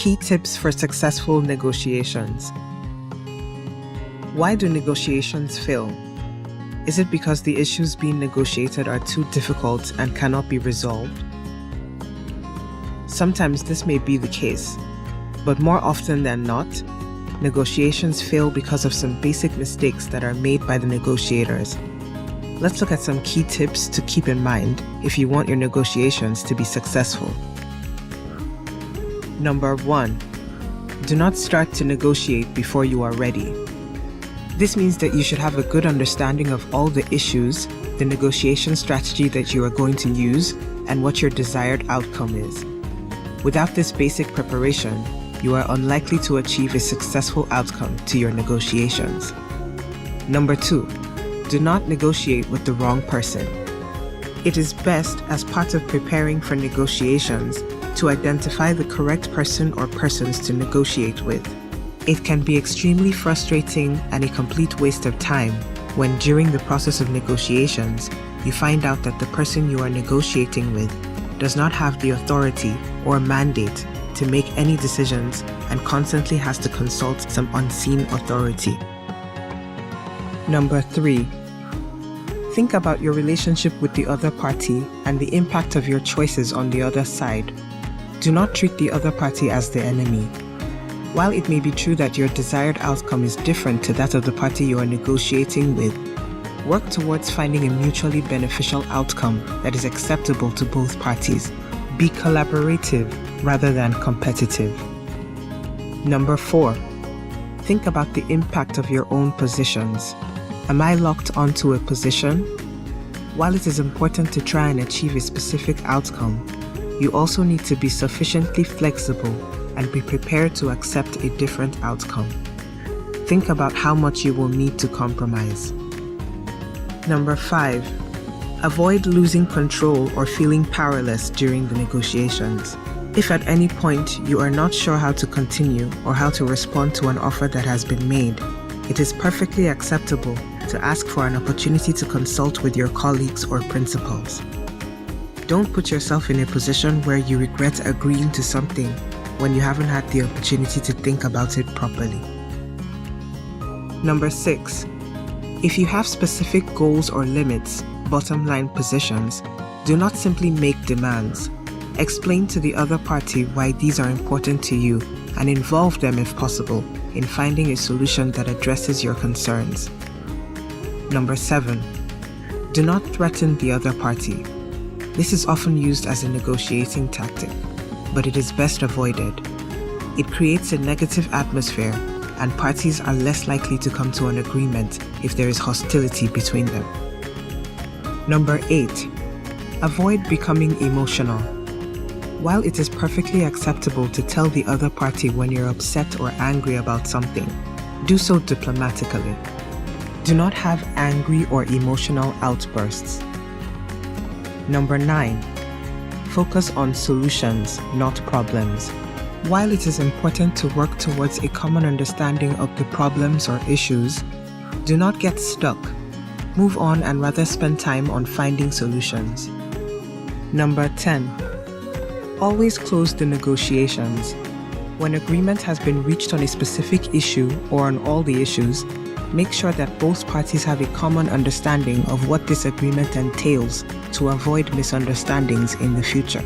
Key tips for successful negotiations. Why do negotiations fail? Is it because the issues being negotiated are too difficult and cannot be resolved? Sometimes this may be the case, but more often than not, negotiations fail because of some basic mistakes that are made by the negotiators. Let's look at some key tips to keep in mind if you want your negotiations to be successful. Number 1. Do not start to negotiate before you are ready. This means that you should have a good understanding of all the issues, the negotiation strategy that you are going to use, and what your desired outcome is. Without this basic preparation, you are unlikely to achieve a successful outcome to your negotiations. Number 2. Do not negotiate with the wrong person. It is best, as part of preparing for negotiations, to identify the correct person or persons to negotiate with. It can be extremely frustrating and a complete waste of time when, during the process of negotiations, you find out that the person you are negotiating with does not have the authority or mandate to make any decisions and constantly has to consult some unseen authority. Number 3. Think about your relationship with the other party and the impact of your choices on the other side. Do not treat the other party as the enemy. While it may be true that your desired outcome is different to that of the party you are negotiating with, work towards finding a mutually beneficial outcome that is acceptable to both parties. Be collaborative rather than competitive. Number 4. Think about the impact of your own positions. Am I locked onto a position? While it is important to try and achieve a specific outcome, you also need to be sufficiently flexible and be prepared to accept a different outcome. Think about how much you will need to compromise. Number 5. Avoid losing control or feeling powerless during the negotiations. If at any point you are not sure how to continue or how to respond to an offer that has been made, it is perfectly acceptable to ask for an opportunity to consult with your colleagues or principals. Don't put yourself in a position where you regret agreeing to something when you haven't had the opportunity to think about it properly. Number 6. If you have specific goals or limits, bottom line positions, do not simply make demands. Explain to the other party why these are important to you and involve them, if possible, in finding a solution that addresses your concerns. Number 7. Do not threaten the other party. This is often used as a negotiating tactic, but it is best avoided. It creates a negative atmosphere, and parties are less likely to come to an agreement if there is hostility between them. Number 8. Avoid becoming emotional. While it is perfectly acceptable to tell the other party when you're upset or angry about something, do so diplomatically. Do not have angry or emotional outbursts. Number 9. Focus on solutions, not problems. While it is important to work towards a common understanding of the problems or issues, do not get stuck. Move on and rather spend time on finding solutions. Number 10. Always close the negotiations. When agreement has been reached on a specific issue or on all the issues, make sure that both parties have a common understanding of what this agreement entails to avoid misunderstandings in the future.